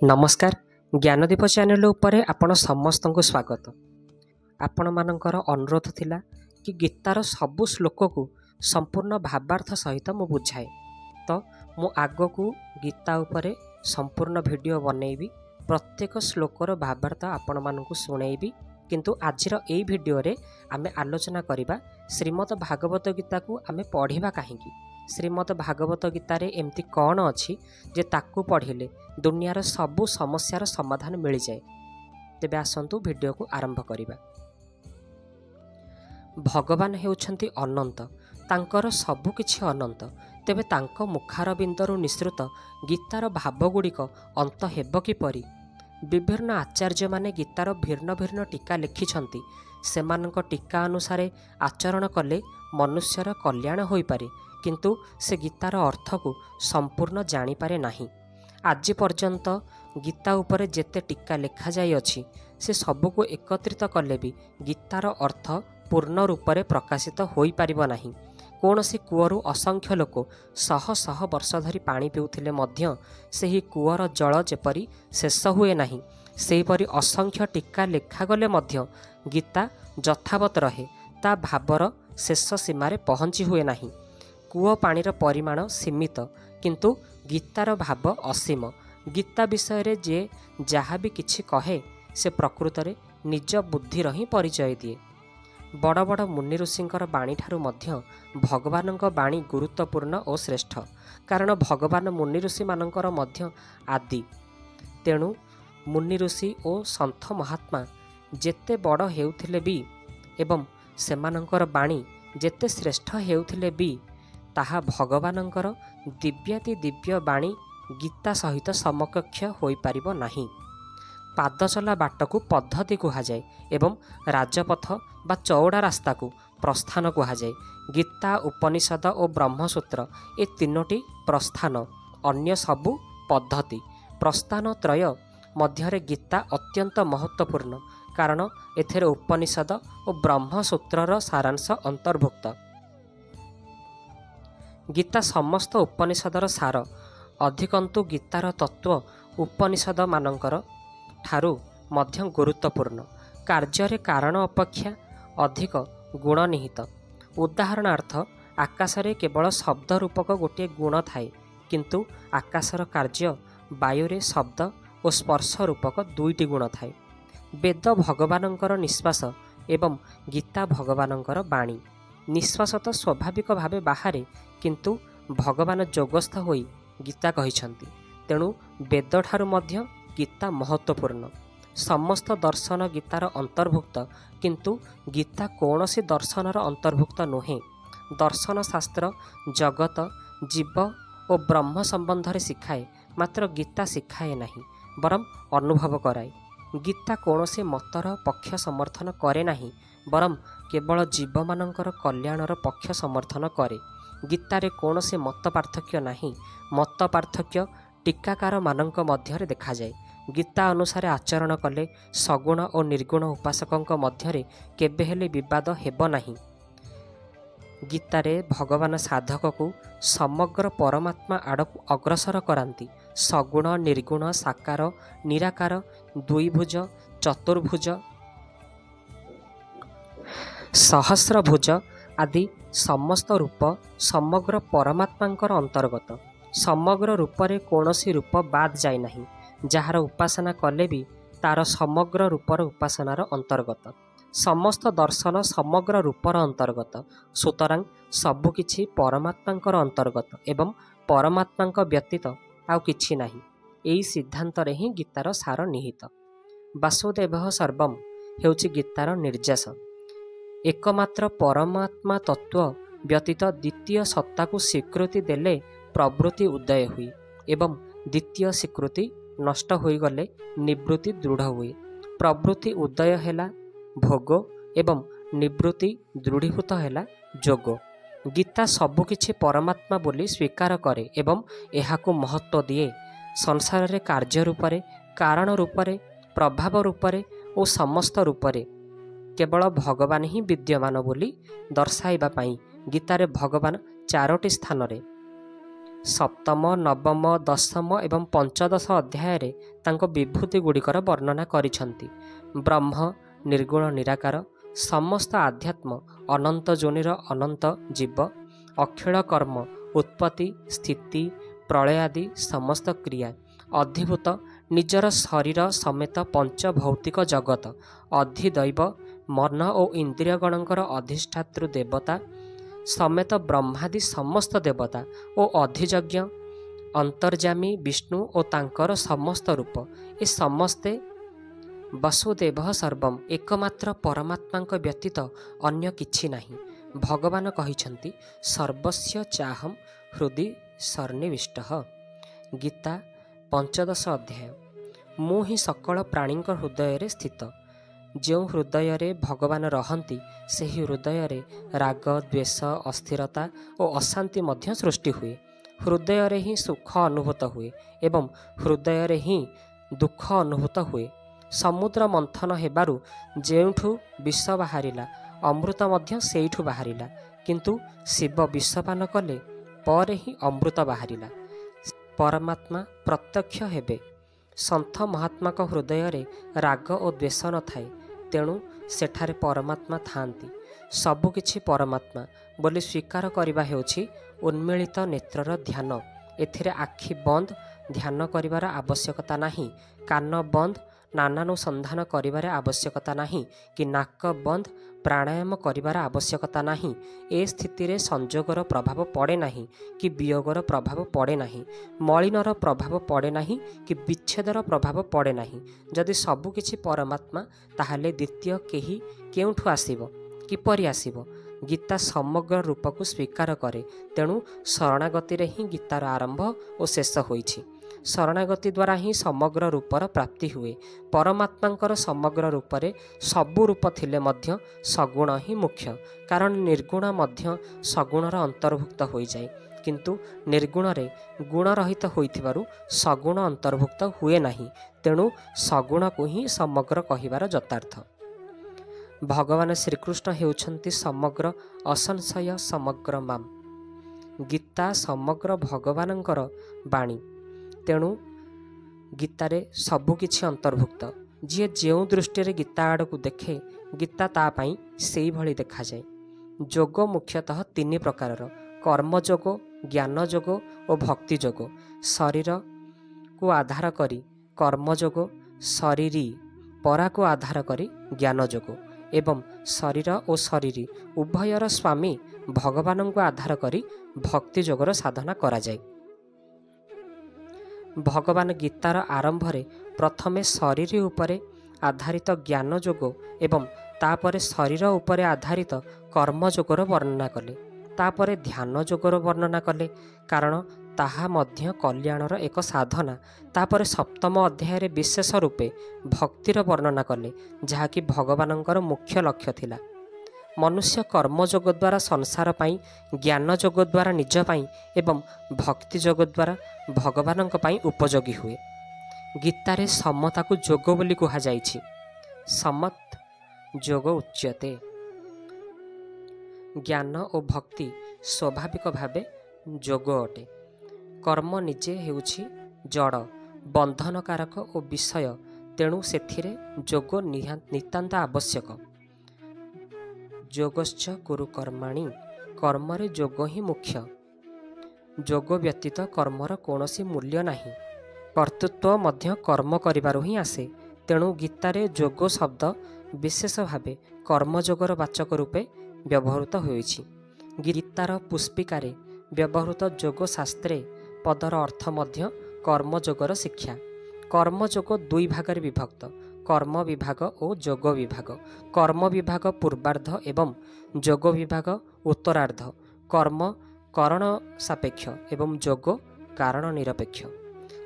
नमस्कार ज्ञानदीप चैनल उपरे आपण समस्त को स्वागत। आपण मानकर अनुरोध थिला कि गीतार सबु श्लोक को संपूर्ण भावार्थ सहित मु बुझाए, तो मु आग को गीता उपरे संपूर्ण वीडियो बनैबी, प्रत्येक श्लोकर भावार्थ आपण मानकु सुनैबी। किंतु आजिर एई वीडियो रे आमे आलोचना करिबा श्रीमद् भागवत गीता को आमे पढ़िबा काहेकि, श्रीमद् भागवत गीतार एमती कौन अच्छी जे ताकू पढ़िले दुनियार सबु समस्यार समाधान मिल जाए। तेबे आसंतु वीडियो को आरंभ करिबा। भगवान हेउछंती अनंत, तांकर सबु किछि अनंत, तेबे तांको मुखार बिंदरु निसृत गीतार भावगुड़िक अंत हेब किपरि। विभिन्न आचार्य माने गीतार भिन्न भिन्न टीका लिखिछंती, सेमानक टीका अनुसार आचरण कले मनुष्यर कल्याण होई पारे, किंतु से गीतार अर्थ को संपूर्ण जानी पारे नाही। आज पर्यंत गीता उपरे जेते टीका लिखा जाई अछि से सबु को एकत्रित कले भी गीतार अर्थ पूर्ण रूप से प्रकाशित होई पारिबो नाही। कोनोसी कूअरु असंख्य लोक शह शह वर्ष धरी पानी पिउथिले मध्य सेही कूअर जल जेपरी शेष हुए नाही, सेहीपरि असंख्य टीका लिखा गले मध्य गीता यथावत रहे, ता भावर शेष सीमार पहुँची हुए नाही। कूओ पानीर परिमाण सीमित, किंतु गीतार भाव असीम। गीता विषय रे जे जहाँ भी किछि कहे से प्रकृत रे निज बुद्धिर ही परिचय दिए। बड़ बड़ मुनि ऋषिंकर बाणी ठारू मध्य भगवानक बाणी गुरुत्वपूर्ण और श्रेष्ठ, कारण भगवान मुनि ऋषि मानकर मध्य आदि। तेणु मुनि ऋषि और सन्थ महात्मा जेते बड़ हेउथिले भी एवं सेमानकर बाणी जेते श्रेष्ठ हेउथिले भी ताहा भगवानंकर दिव्याति दिव्य बाणी गीता सहित समकक्ष होई पारिबो नाही। पाद चला बाट को पद्धति कुहाଯାଏ एवं राजपथ बा चौड़ा रास्ता को प्रस्थान कुहाଯାଏ। गीता, उपनिषद और ब्रह्मसूत्र ए तीनोटी प्रस्थान, अन्य सबु पद्धति। प्रस्थान त्रय मध्यरे गीता अत्यंत महत्वपूर्ण, कारण एथेरे उपनिषद और ब्रह्मसूत्रर सारांश अंतर्भुक्त। गीता समस्त उपनिषदर सार, अधिकंतु गीतार तत्व उपनिषद मानकर ठारू मध्य गुरुत्वपूर्ण। कार्य कारण अपेक्षा अधिक गुण निहित। उदाहरणार्थ, आकाशरे केवल शब्द रूपक गोटे गुण थाए, किंतु आकाशर कार्य वायुरे शब्द और स्पर्श रूपक दुईटी गुण थाए। वेद भगवानंकर निश्वास एवं गीता भगवानंकर बाणी। निश्वास तो स्वाभाविक भावे बाहरे, किंतु भगवान जोगस्थ होई गीता कहिछंती। तेणु वेद ठारू मध्य गीता महत्वपूर्ण। समस्त दर्शन गीतार अंतर्भुक्त, किंतु गीता कौनसी दर्शनर अंतर्भुक्त नुहे। दर्शन शास्त्र जगत, जीव और ब्रह्म संबंध शिखाए, मात्र गीता शिखाए नहीं, बरम अनुभव कराए। गीता कौनसी मतर पक्ष समर्थन करे नहीं, बरम केवल जीव मानकर कल्याणर पक्ष समर्थन करे। गीतारे कौनसी मत पार्थक्य नहीं, मत पार्थक्य टीकाकार मानक मध्यरे देखा जाए। गीता अनुसार आचरण कले सगुण और निर्गुण उपासकंक मध्यरे केबे हेले विवाद हेब नहीं। गीतारे भगवान साधक को समग्र परमात्मा आड़क अग्रसर करांती। सगुण, निर्गुण, साकार, निराकार, द्विभुज, चतुर्भुज, सहस्रभुज आदि समस्त रूप समग्र परमात्मांकर अंतर्गत। समग्र रूपरे कौनसी रूप बाद जाए नहीं, जार उपासना कले भी तार समग्र रूपर उपासनार अंतर्गत। समस्त दर्शन समग्र रूपर अंतर्गत, सुतरां सबुकिछि परमात्मांकर अंतर्गत एवं परमात्मांक व्यतीत आउ किछि नाही। एई सिद्धांत रे ही गीतार सार निहित। वासुदेवः सर्वम हेउछि गीतार निर्यास। एकमात्र परमात्मा तत्व व्यतीत द्वितीय सत्ता को स्वीकृति देले प्रवृत्ति उदय हुए एवं द्वितीय स्वीकृति नष्ट हो गले निवृत्ति दृढ़ हुए। प्रवृत्ति उदय हैला भोग एवं निवृत्ति दृढ़ीभूत हैला जोग। गीता सबुकिछि परमात्मा बोली स्वीकार करे एवं एहाकु महत्व दिए। संसार रे कार्य रूपरे, कारण रूपरे, प्रभाव रूपरे और समस्त रूपरे केवल भगवान ही विद्यमान बोली दर्शाइबा पाई गीतारे भगवान चारोटी स्थान रे ସପ୍ତମ, ନବମ, ଦଶମ ଏବଂ ପଞ୍ଚଦଶ ଅଧ୍ୟାୟରେ ତାଙ୍କ ବିଭୂତି ଗୁଡ଼ିକର ବର୍ଣ୍ଣନା କରିଛନ୍ତି। ବ୍ରହ୍ମ ନିର୍ଗୁଣ ନିରାକାର, ସମସ୍ତ ଆଧ୍ୟାତ୍ମ, ଅନନ୍ତ ଯୋନିର ଅନନ୍ତ ଜୀବ, ଅଖିଳ କର୍ମ, ଉତ୍ପତ୍ତି ସ୍ଥିତି ପ୍ରଳୟ ଆଦି ସମସ୍ତ କ୍ରିୟା, ଅଧିଭୂତ ନିଜର ଶରୀର ସମେତ ପଞ୍ଚଭୌତିକ ଜଗତ, ଅଧିଦୈବ ମନ ଓ ଇନ୍ଦ୍ରିୟଗଣଙ୍କର ଅଧିଷ୍ଠାତୃ ଦେବତା ସମେତ ବ୍ରହ୍ମାଦି ସମସ୍ତ ଦେବତା ଓ ଅଧିଯଜ୍ଞ ଅନ୍ତର୍ଯାମୀ ବିଷ୍ଣୁ ଓ ତାଙ୍କର ସମସ୍ତ ରୂପ, ଏ ସମସ୍ତେ ବସୁଦେବ ସର୍ବମ୍, ଏକମାତ୍ର ପରମାତ୍ମାଙ୍କ ବ୍ୟତୀତ ଅନ୍ୟ କିଛି ନାହିଁ। ଭଗବାନ କହିଛନ୍ତି ସର୍ବସ୍ୟ ଚାହମ୍ ହୃଦି ସନ୍ନିବିଷ୍ଟଃ। ଗୀତା ପଞ୍ଚଦଶ ଅଧ୍ୟାୟ। ମୁଁ ହିଁ ସକଳ ପ୍ରାଣୀଙ୍କ ହୃଦୟରେ ସ୍ଥିତ। ଯେଉଁ ହୃଦୟରେ ଭଗବାନ ରହନ୍ତି ସେହି ହୃଦୟରେ ରାଗ, ଦ୍ୱେଷ, ଅସ୍ଥିରତା ଓ ଅଶାନ୍ତି ମଧ୍ୟ ସୃଷ୍ଟି ହୁଏ। ହୃଦୟରେ ହିଁ ସୁଖ ଅନୁଭୂତ ହୁଏ ଏବଂ ହୃଦୟରେ ହିଁ ଦୁଃଖ ଅନୁଭୂତ ହୁଏ। ସମୁଦ୍ର ମନ୍ଥନ ହେବାରୁ ଯେଉଁଠୁ ବିଷ ବାହାରିଲା, ଅମୃତ ମଧ୍ୟ ସେଇଠୁ ବାହାରିଲା, କିନ୍ତୁ ଶିବ ବିଷପାନ କଲେ ପରେ ହିଁ ଅମୃତ ବାହାରିଲା। ପରମାତ୍ମା ପ୍ରତ୍ୟକ୍ଷ ହେବେ। ସନ୍ଥ ମହାତ୍ମାଙ୍କ ହୃଦୟରେ ରାଗ ଓ ଦ୍ୱେଷ ନଥାଏ, ତେଣୁ ସେଠାରେ ପରମାତ୍ମା ଥାଆନ୍ତି। ସବୁକିଛି ପରମାତ୍ମା ବୋଲି ସ୍ୱୀକାର କରିବା ହେଉଛି ଉନ୍ମିଳିତ ନେତ୍ରର ଧ୍ୟାନ। ଏଥିରେ ଆଖି ବନ୍ଦ ଧ୍ୟାନ କରିବାର ଆବଶ୍ୟକତା ନାହିଁ, କାନ ବନ୍ଦ ନାନାନୁସନ୍ଧାନ କରିବାର ଆବଶ୍ୟକତା ନାହିଁ କି ନାକ ବନ୍ଦ ପ୍ରାଣାୟାମ କରିବାର ଆବଶ୍ୟକତା ନାହିଁ। ଏ ସ୍ଥିତିରେ ସଂଯୋଗର ପ୍ରଭାବ ପଡ଼େ ନାହିଁ କି ବିୟୋଗର ପ୍ରଭାବ ପଡ଼େ ନାହିଁ, ମଳିନର ପ୍ରଭାବ ପଡ଼େ ନାହିଁ କି ବିଚ୍ଛେଦର ପ୍ରଭାବ ପଡ଼େ ନାହିଁ। ଯଦି ସବୁକିଛି ପରମାତ୍ମା, ତାହେଲେ ଦ୍ୱିତୀୟ କେହି କେଉଁଠୁ ଆସିବ, କିପରି ଆସିବ? ଗୀତା ସମଗ୍ର ରୂପକୁ ସ୍ୱୀକାର କରେ, ତେଣୁ ଶରଣାଗତିରେ ହିଁ ଗୀତାର ଆରମ୍ଭ ଓ ଶେଷ ହୋଇଛି। ଶରଣାଗତି ଦ୍ୱାରା ହିଁ ସମଗ୍ର ରୂପର ପ୍ରାପ୍ତି ହୁଏ। ପରମାତ୍ମାଙ୍କର ସମଗ୍ର ରୂପରେ ସବୁ ରୂପ ଥିଲେ ମଧ୍ୟ ସଗୁଣ ହିଁ ମୁଖ୍ୟ, କାରଣ ନିର୍ଗୁଣ ମଧ୍ୟ ସଗୁଣର ଅନ୍ତର୍ଭୁକ୍ତ ହୋଇଯାଏ, କିନ୍ତୁ ନିର୍ଗୁଣରେ ଗୁଣରହିତ ହୋଇଥିବାରୁ ସଗୁଣ ଅନ୍ତର୍ଭୁକ୍ତ ହୁଏ ନାହିଁ, ତେଣୁ ସଗୁଣକୁ ହିଁ ସମଗ୍ର କହିବାର ଯଥାର୍ଥ। ଭଗବାନ ଶ୍ରୀକୃଷ୍ଣ ହେଉଛନ୍ତି ସମଗ୍ର ଅସଂଶୟ ସମଗ୍ର ମାମ୍। ଗୀତା ସମଗ୍ର ଭଗବାନଙ୍କର ବାଣୀ, ତେଣୁ ଗୀତାରେ ସବୁକିଛି ଅନ୍ତର୍ଭୁକ୍ତ। ଯିଏ ଯେଉଁ ଦୃଷ୍ଟିରେ ଗୀତା ଆଡ଼କୁ ଦେଖେ, ଗୀତା ତା ପାଇଁ ସେଇଭଳି ଦେଖାଯାଏ। ଯୋଗ ମୁଖ୍ୟତଃ ତିନି ପ୍ରକାରର: କର୍ମଯୋଗ, ଜ୍ଞାନଯୋଗ ଓ ଭକ୍ତି ଯୋଗ। ଶରୀରକୁ ଆଧାର କରି କର୍ମଯୋଗ, ଶରୀରୀ ପରାକୁ ଆଧାର କରି ଜ୍ଞାନଯୋଗ ଏବଂ ଶରୀର ଓ ଶରୀରୀ ଉଭୟର ସ୍ୱାମୀ ଭଗବାନଙ୍କୁ ଆଧାର କରି ଭକ୍ତି ଯୋଗର ସାଧନା କରାଯାଏ। ଭଗବାନ ଗୀତାର ଆରମ୍ଭରେ ପ୍ରଥମେ ଶରୀରୀ ଉପରେ ଆଧାରିତ ଜ୍ଞାନ ଯୋଗ ଏବଂ ତାପରେ ଶରୀର ଉପରେ ଆଧାରିତ କର୍ମଯୋଗର ବର୍ଣ୍ଣନା କଲେ। ତାପରେ ଧ୍ୟାନ ଯୋଗର ବର୍ଣ୍ଣନା କଲେ, କାରଣ ତାହା ମଧ୍ୟ କଲ୍ୟାଣର ଏକ ସାଧନା। ତାପରେ ସପ୍ତମ ଅଧ୍ୟାୟରେ ବିଶେଷ ରୂପେ ଭକ୍ତିର ବର୍ଣ୍ଣନା କଲେ, ଯାହାକି ଭଗବାନଙ୍କର ମୁଖ୍ୟ ଲକ୍ଷ୍ୟ ଥିଲା। ମନୁଷ୍ୟ କର୍ମଯୋଗ ଦ୍ୱାରା ସଂସାର ପାଇଁ, ଜ୍ଞାନ ଯୋଗ ଦ୍ୱାରା ନିଜ ପାଇଁ ଏବଂ ଭକ୍ତି ଯୋଗ ଦ୍ୱାରା ଭଗବାନଙ୍କ ପାଇଁ ଉପଯୋଗୀ ହୁଏ। ଗୀତାରେ ସମତାକୁ ଯୋଗ ବୋଲି କୁହାଯାଇଛି। ସମତ୍ ଯୋଗ ଉଚ୍ୟତେ। ଜ୍ଞାନ ଓ ଭକ୍ତି ସ୍ୱାଭାବିକ ଭାବେ ଯୋଗ ଅଟେ। କର୍ମ ନିଜେ ହେଉଛି ଜଡ଼, ବନ୍ଧନକାରକ ଓ ବିଷୟ, ତେଣୁ ସେଥିରେ ଯୋଗ ନିତାନ୍ତ ଆବଶ୍ୟକ। ଯୋଗଶ୍ଚ କୁରୁ କର୍ମାଣୀ। କର୍ମରେ ଯୋଗ ହିଁ ମୁଖ୍ୟ। ଯୋଗ ବ୍ୟତୀତ କର୍ମର କୌଣସି ମୂଲ୍ୟ ନାହିଁ। କର୍ତ୍ତୃତ୍ୱ ମଧ୍ୟ କର୍ମ କରିବାରୁ ହିଁ ଆସେ। ତେଣୁ ଗୀତାରେ ଯୋଗ ଶବ୍ଦ ବିଶେଷ ଭାବେ କର୍ମଯୋଗର ବାଚକ ରୂପେ ବ୍ୟବହୃତ ହୋଇଛି। ଗୀତାର ପୁଷ୍ପିକାରେ ବ୍ୟବହୃତ ଯୋଗ ଶାସ୍ତ୍ରେ ପଦର ଅର୍ଥ ମଧ୍ୟ କର୍ମଯୋଗର ଶିକ୍ଷା। କର୍ମଯୋଗ ଦୁଇ ଭାଗରେ ବିଭକ୍ତ: କର୍ମ ବିଭାଗ ଓ ଯୋଗ ବିଭାଗ। କର୍ମ ବିଭାଗ ପୂର୍ବାର୍ଦ୍ଧ ଏବଂ ଯୋଗ ବିଭାଗ ଉତ୍ତରାର୍ଦ୍ଧ। କର୍ମ କରଣ ସାପେକ୍ଷ ଏବଂ ଯୋଗ କାରଣ ନିରପେକ୍ଷ।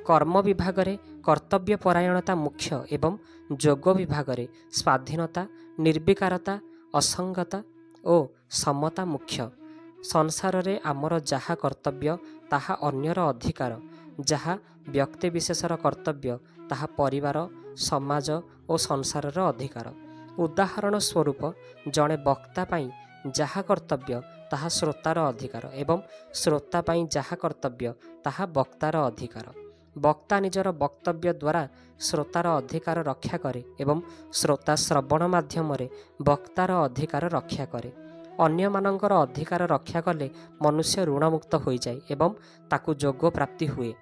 କର୍ମ ବିଭାଗରେ କର୍ତ୍ତବ୍ୟ ପରାୟଣତା ମୁଖ୍ୟ ଏବଂ ଯୋଗ ବିଭାଗରେ ସ୍ୱାଧୀନତା, ନିର୍ବିକାରତା, ଅସଙ୍ଗତା ଓ ସମତା ମୁଖ୍ୟ। ସଂସାରରେ ଆମର ଯାହା କର୍ତ୍ତବ୍ୟ ତାହା ଅନ୍ୟର ଅଧିକାର, ଯାହା ବ୍ୟକ୍ତିବିଶେଷର କର୍ତ୍ତବ୍ୟ ତାହା ପରିବାର, ସମାଜ ଓ ସଂସାରର ଅଧିକାର। ଉଦାହରଣ ସ୍ୱରୂପ, ଜଣେ ବକ୍ତା ପାଇଁ ଯାହା କର୍ତ୍ତବ୍ୟ ତାହା ଶ୍ରୋତାର ଅଧିକାର ଏବଂ ଶ୍ରୋତା ପାଇଁ ଯାହା କର୍ତ୍ତବ୍ୟ ତାହା ବକ୍ତାର ଅଧିକାର। ବକ୍ତା ନିଜର ବକ୍ତବ୍ୟ ଦ୍ୱାରା ଶ୍ରୋତାର ଅଧିକାର ରକ୍ଷା କରେ ଏବଂ ଶ୍ରୋତା ଶ୍ରବଣ ମାଧ୍ୟମରେ ବକ୍ତାର ଅଧିକାର ରକ୍ଷା କରେ। ଅନ୍ୟମାନଙ୍କର ଅଧିକାର ରକ୍ଷା କଲେ ମନୁଷ୍ୟ ଋଣମୁକ୍ତ ହୋଇଯାଏ ଏବଂ ତାକୁ ଯୋଗ ପ୍ରାପ୍ତି ହୁଏ।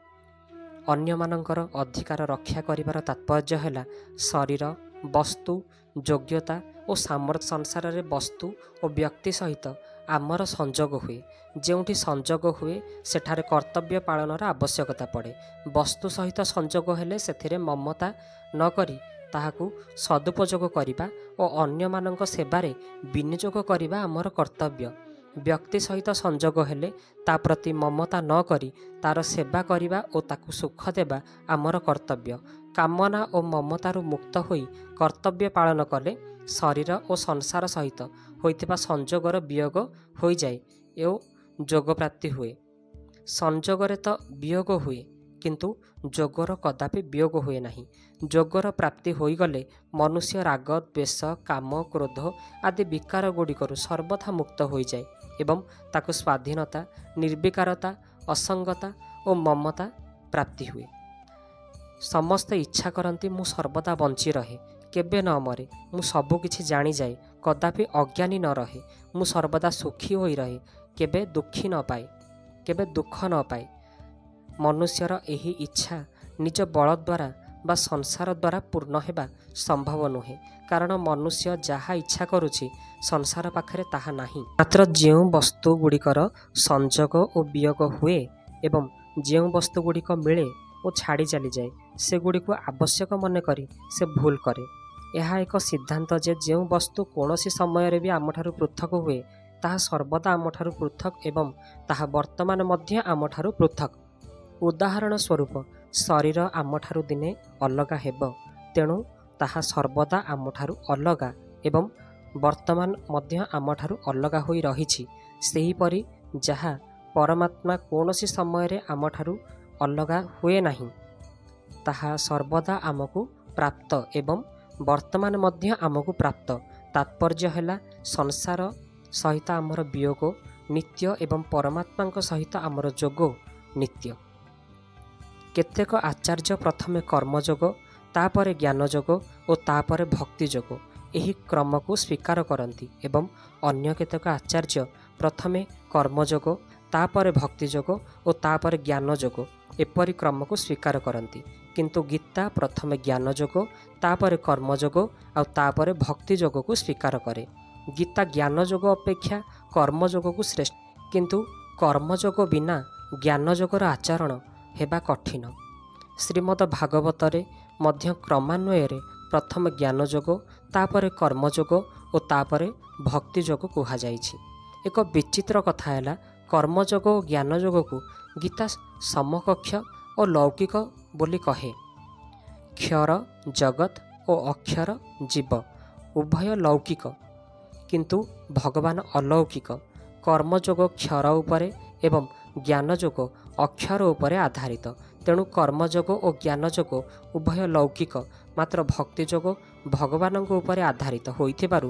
ଅନ୍ୟମାନଙ୍କର ଅଧିକାର ରକ୍ଷା କରିବାର ତାତ୍ପର୍ଯ୍ୟ ହେଲା ଶରୀର, ବସ୍ତୁ, ଯୋଗ୍ୟତା ଓ ସାମର୍ଥ୍ୟ। ସଂସାରରେ ବସ୍ତୁ ଓ ବ୍ୟକ୍ତି ସହିତ ଆମର ସଂଯୋଗ ହୁଏ। ଯେଉଁଠି ସଂଯୋଗ ହୁଏ ସେଠାରେ କର୍ତ୍ତବ୍ୟ ପାଳନର ଆବଶ୍ୟକତା ପଡ଼େ। ବସ୍ତୁ ସହିତ ସଂଯୋଗ ହେଲେ ସେଥିରେ ମମତା ନ କରି ତାହାକୁ ସଦୁପଯୋଗ କରିବା ଓ ଅନ୍ୟମାନଙ୍କ ସେବାରେ ବିନିଯୋଗ କରିବା ଆମର କର୍ତ୍ତବ୍ୟ। ବ୍ୟକ୍ତି ସହିତ ସଂଯୋଗ ହେଲେ ତା ପ୍ରତି ମମତା ନ କରି ତାର ସେବା କରିବା ଓ ତାକୁ ସୁଖ ଦେବା ଆମର କର୍ତ୍ତବ୍ୟ। କାମନା ଓ ମମତାରୁ ମୁକ୍ତ ହୋଇ କର୍ତ୍ତବ୍ୟ ପାଳନ କଲେ ଶରୀର ଓ ସଂସାର ସହିତ ହୋଇଥିବା ସଂଯୋଗର ବିୟୋଗ ହୋଇଯାଏ ଓ ଯୋଗ ପ୍ରାପ୍ତି ହୁଏ। ସଂଯୋଗରେ ତ ବିୟୋଗ ହୁଏ କିନ୍ତୁ ଯୋଗର କଦାପି ବିୟୋଗ ହୁଏ ନାହିଁ। ଯୋଗର ପ୍ରାପ୍ତି ହୋଇଗଲେ ମନୁଷ୍ୟ ରାଗ, ଦ୍ୱେଷ, କାମ, କ୍ରୋଧ ଆଦି ବିକାର ଗୁଡ଼ିକରୁ ସର୍ବଥା ମୁକ୍ତ ହୋଇଯାଏ ଏବଂ ତାକୁ ସ୍ୱାଧୀନତା, ନିର୍ବିକାରତା, ଅସଙ୍ଗତା ଓ ମମତା ପ୍ରାପ୍ତି ହୁଏ। ସମସ୍ତେ ଇଚ୍ଛା କରନ୍ତି ମୁଁ ସର୍ବଦା ବଞ୍ଚି ରହେ, କେବେ ନ ମରେ, ମୁଁ ସବୁ କିଛି ଜାଣିଯାଏ, କଦାପି ଅଜ୍ଞାନୀ ନ ରହେ, ମୁଁ ସର୍ବଦା ସୁଖୀ ହୋଇ ରହେ, କେବେ ଦୁଃଖୀ ନ ପାଏ, କେବେ ଦୁଃଖ ନ ପାଏ। ମନୁଷ୍ୟର ଏହି ଇଚ୍ଛା ନିଜ ବଳ ଦ୍ୱାରା ବା ସଂସାର ଦ୍ୱାରା ପୂର୍ଣ୍ଣ ହେବା ସମ୍ଭବ ନୁହେଁ, କାରଣ ମନୁଷ୍ୟ ଯାହା ଇଚ୍ଛା କରୁଛି ସଂସାର ପାଖରେ ତାହା ନାହିଁ। ମାତ୍ର ଯେଉଁ ବସ୍ତୁ ଗୁଡ଼ିକର ସଂଯୋଗ ଓ ବିୟୋଗ ହୁଏ ଏବଂ ଯେଉଁ ବସ୍ତୁ ଗୁଡ଼ିକ ମିଳେ ଓ ଛାଡ଼ି ଚାଲିଯାଏ ସେଗୁଡ଼ିକୁ ଆବଶ୍ୟକ ମନେକରି ସେ ଭୁଲ କରେ। ଏହା ଏକ ସିଦ୍ଧାନ୍ତ ଯେ ଯେଉଁ ବସ୍ତୁ କୌଣସି ସମୟରେ ବି ଆମଠାରୁ ପୃଥକ ହୁଏ ତାହା ସର୍ବଦା ଆମଠାରୁ ପୃଥକ ଏବଂ ତାହା ବର୍ତ୍ତମାନ ମଧ୍ୟ ଆମଠାରୁ ପୃଥକ। ଉଦାହରଣ ସ୍ୱରୂପ ଶରୀର ଆମଠାରୁ ଦିନେ ଅଲଗା ହେବ, ତେଣୁ ତାହା ସର୍ବଦା ଆମଠାରୁ ଅଲଗା ଏବଂ ବର୍ତ୍ତମାନ ମଧ୍ୟ ଆମଠାରୁ ଅଲଗା ହୋଇ ରହିଛି। ସେହିପରି ଯାହା ପରମାତ୍ମା କୌଣସି ସମୟରେ ଆମଠାରୁ ଅଲଗା ହୁଏ ନାହିଁ ତାହା ସର୍ବଦା ଆମକୁ ପ୍ରାପ୍ତ ଏବଂ ବର୍ତ୍ତମାନ ମଧ୍ୟ ଆମକୁ ପ୍ରାପ୍ତ। ତାତ୍ପର୍ଯ୍ୟ ହେଲା ସଂସାର ସହିତ ଆମର ବିୟୋଗ ନିତ୍ୟ ଏବଂ ପରମାତ୍ମାଙ୍କ ସହିତ ଆମର ଯୋଗ ନିତ୍ୟ। କେତେକ ଆଚାର୍ଯ୍ୟ ପ୍ରଥମେ କର୍ମଯୋଗ, ତାପରେ ଜ୍ଞାନଯୋଗ ଓ ତାପରେ ଭକ୍ତି ଯୋଗ ଏହି କ୍ରମକୁ ସ୍ୱୀକାର କରନ୍ତି ଏବଂ ଅନ୍ୟ କେତେକ ଆଚାର୍ଯ୍ୟ ପ୍ରଥମେ କର୍ମଯୋଗ, ତାପରେ ଭକ୍ତି ଯୋଗ ଓ ତାପରେ ଜ୍ଞାନ ଯୋଗ ଏପରି କ୍ରମକୁ ସ୍ୱୀକାର କରନ୍ତି। କିନ୍ତୁ ଗୀତା ପ୍ରଥମେ ଜ୍ଞାନ ଯୋଗ, ତାପରେ କର୍ମଯୋଗ ଆଉ ତାପରେ ଭକ୍ତି ଯୋଗକୁ ସ୍ୱୀକାର କରେ। ଗୀତା ଜ୍ଞାନ ଯୋଗ ଅପେକ୍ଷା କର୍ମଯୋଗକୁ ଶ୍ରେଷ୍ଠ, କିନ୍ତୁ କର୍ମଯୋଗ ବିନା ଜ୍ଞାନ ଯୋଗର ଆଚରଣ ହେବା କଠିନ। ଶ୍ରୀମଦ ଭାଗବତରେ ମଧ୍ୟ କ୍ରମାନ୍ୱୟରେ ପ୍ରଥମେ ଜ୍ଞାନ ଯୋଗ, ତାପରେ କର୍ମଯୋଗ ଓ ତାପରେ ଭକ୍ତି ଯୋଗ କୁହାଯାଇଛି। ଏକ ବିଚିତ୍ର କଥା ହେଲା କର୍ମଯୋଗ ଓ ଜ୍ଞାନ ଯୋଗକୁ ଗୀତା ସମକକ୍ଷ ଓ ଲୌକିକ ବୋଲି କହେ। କ୍ଷର ଜଗତ ଓ ଅକ୍ଷର ଜୀବ ଉଭୟ ଲୌକିକ କିନ୍ତୁ ଭଗବାନ ଅଲୌକିକ। କର୍ମଯୋଗ କ୍ଷର ଉପରେ ଏବଂ ଜ୍ଞାନ ଯୋଗ ଅକ୍ଷର ଉପରେ ଆଧାରିତ, ତେଣୁ କର୍ମଯୋଗ ଓ ଜ୍ଞାନ ଯୋଗ ଉଭୟ ଲୌକିକ, ମାତ୍ର ଭକ୍ତି ଯୋଗ ଭଗବାନଙ୍କ ଉପରେ ଆଧାରିତ ହୋଇଥିବାରୁ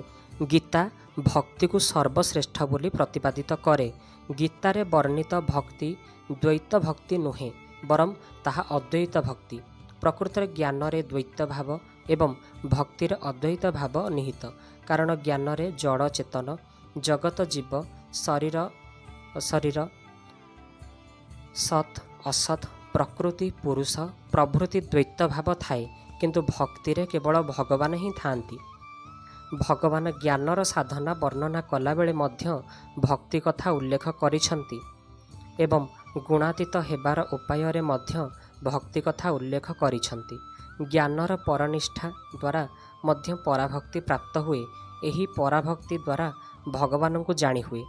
ଗୀତା ଭକ୍ତିକୁ ସର୍ବଶ୍ରେଷ୍ଠ ବୋଲି ପ୍ରତିପାଦିତ କରେ। ଗୀତାରେ ବର୍ଣ୍ଣିତ ଭକ୍ତି ଦ୍ୱୈତ ଭକ୍ତି ନୁହେଁ, ବରଂ ତାହା ଅଦ୍ୱୈତ ଭକ୍ତି। ପ୍ରକୃତରେ ଜ୍ଞାନରେ ଦ୍ୱୈତ ଭାବ ଏବଂ ଭକ୍ତିରେ ଅଦ୍ୱୈତ ଭାବ ନିହିତ, କାରଣ ଜ୍ଞାନରେ ଜଡ଼ ଚେତନ, ଜଗତ ଜୀବ, ଶରୀର ଅଶରୀର, ସତ୍ ଅସତ୍, ପ୍ରକୃତି ପୁରୁଷ ପ୍ରଭୃତି ଦ୍ୱୈତ ଭାବ ଥାଏ, କିନ୍ତୁ ଭକ୍ତିରେ କେବଳ ଭଗବାନ ହିଁ ଥାଆନ୍ତି। ଭଗବାନ ଜ୍ଞାନର ସାଧନା ବର୍ଣ୍ଣନା କଲାବେଳେ ମଧ୍ୟ ଭକ୍ତି କଥା ଉଲ୍ଲେଖ କରିଛନ୍ତି ଏବଂ ଗୁଣାତୀତ ହେବାର ଉପାୟରେ ମଧ୍ୟ ଭକ୍ତି କଥା ଉଲ୍ଲେଖ କରିଛନ୍ତି। ଜ୍ଞାନର ପରନିଷ୍ଠା ଦ୍ୱାରା ମଧ୍ୟ ପରାଭକ୍ତି ପ୍ରାପ୍ତ ହୁଏ। ଏହି ପରାଭକ୍ତି ଦ୍ୱାରା ଭଗବାନଙ୍କୁ ଜାଣି ହୁଏ,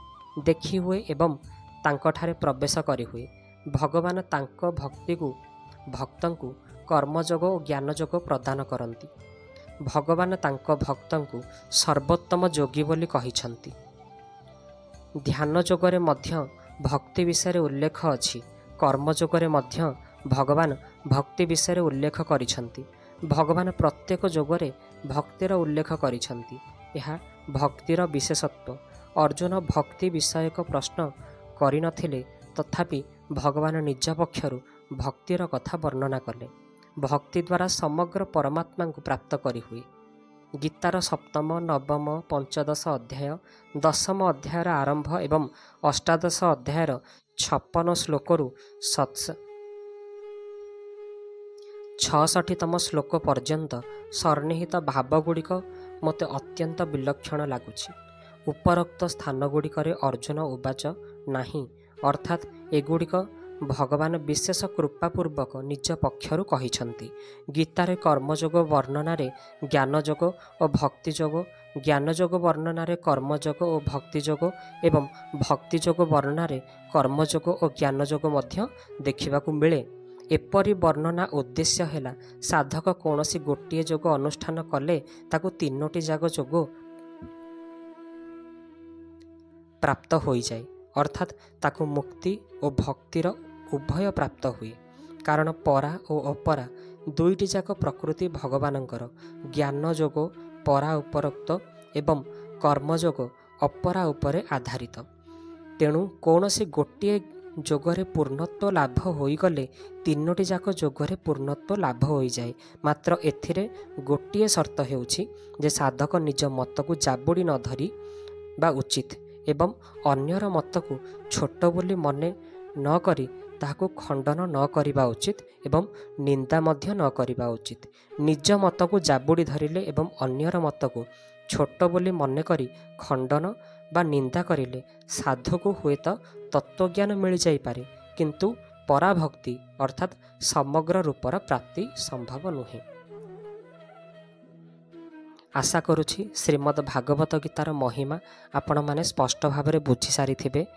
ଦେଖି ହୁଏ ଏବଂ ତାଙ୍କଠାରେ ପ୍ରବେଶ କରିହୁଏ। ଭଗବାନ ତାଙ୍କ ଭକ୍ତଙ୍କୁ କର୍ମଯୋଗ ଓ ଜ୍ଞାନଯୋଗ ପ୍ରଦାନ କରନ୍ତି। ଭଗବାନ ତାଙ୍କ ଭକ୍ତଙ୍କୁ ସର୍ବୋତ୍ତମ ଯୋଗୀ ବୋଲି କହିଛନ୍ତି। ଧ୍ୟାନ ଯୋଗରେ ମଧ୍ୟ ଭକ୍ତି ବିଷୟରେ ଉଲ୍ଲେଖ ଅଛି। କର୍ମଯୋଗରେ ମଧ୍ୟ ଭଗବାନ ଭକ୍ତି ବିଷୟରେ ଉଲ୍ଲେଖ କରିଛନ୍ତି। ଭଗବାନ ପ୍ରତ୍ୟେକ ଯୋଗରେ ଭକ୍ତିର ଉଲ୍ଲେଖ କରିଛନ୍ତି। ଏହା ଭକ୍ତିର ବିଶେଷତ୍ୱ। अर्जुन भक्ति विषयक प्रश्न करिनथिले तथापि भगवान निज पक्षरु भक्तिर कथा वर्णना कले। भक्ति द्वारा समग्र परमात्मा को प्राप्त करी हुए। गीतार सप्तम नवम पंचदश अध्याय दशम अध्यायर आरंभ एवं अष्टादश अध्यायर 56 श्लोकरू 66तम श्लोक पर्यंत सन्निहित भावगुड़िक मते अत्यंत विलक्षण लगुछि। उपरोक्त स्थानगुड़िकरे अर्जुन उवाच नाही, अर्थात एगुड़िक भगवान विशेष कृपापूर्वक निज पक्षरु कहिछन्ति। गीतारे कर्मयोग वर्णनारे ज्ञानयोग और भक्तियोग, ज्ञानयोग वर्णनारे कर्मयोग और भक्तियोग एवं भक्तियोग वर्णनारे कर्मयोग और ज्ञानयोग मध्य देखिबाकु मिले। एपरि वर्णना उद्देश्य हैला साधक कौनसी गोटिए जोग अनुष्ठान कले ताकु तीनोटी जाग जोग प्राप्त हो जाए, अर्थात ताकु मुक्ति और भक्तिर उभय प्राप्त हुए। कारण परा और अपरा दुईटी जाक प्रकृति भगवानंकर। ज्ञान जोग परा उपरोक्त एवं कर्मयोग अपरा उपरे आधारित। तेणु कौनसी गोटिए जोगरे पूर्णत्व लाभ होईगले तीनोटी जाक जोगरे पूर्णत्व लाभ हो जाए। मात्र एथिरे गोटिए शर्त हेउछि जे साधक निज मतकु जाबुड़ी न धरी बा उचित एवं अन्यर मतकु छोट बोली मने न करी ताहाकु खंडन न करिबा उचित एवं निंदा मध्य न करिबा उचित। निज मतकु जाबुड़ी धरिले एवं अन्यर मतकु छोट बोली मने करी खंडन बा निंदा करिले साधुकु हुए तो तत्वज्ञान मिल जाई पारे, किंतु पराभक्ति अर्थात समग्र रूपर प्राप्ति संभव नुहे। आशा करुछि श्रीमद् भागवत गीतार महिमा आपण माने स्पष्ट भाव में बुझी सारी थिबे।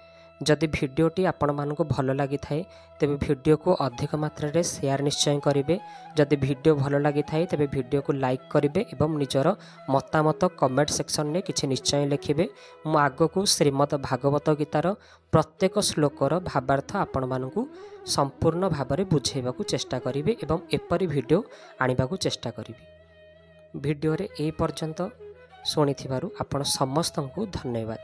जदि भिडियोटी आपण मानकु भल लगी थाए तेबे भिडियो को अधिक मात्रा रे शेयर निश्चय करिवे। जदि भिडियो भल लगी थाए तेबे भिडियो को लाइक करिवे एवं निजर मतामत कमेंट सेक्शन में किछि निश्चय लिखिबे। मु आगकु श्रीमद् भागवत गीतार प्रत्येक श्लोकर भावार्थ आपण मानकु संपूर्ण भाव में बुझेबाकु चेष्टा करिवे एवं एपरि भिडियो आनिबाकु चेष्टा करिवे। भिडियो रे ए पर्यंत शुणिथिबारु आपण समस्तंकु धन्यवाद।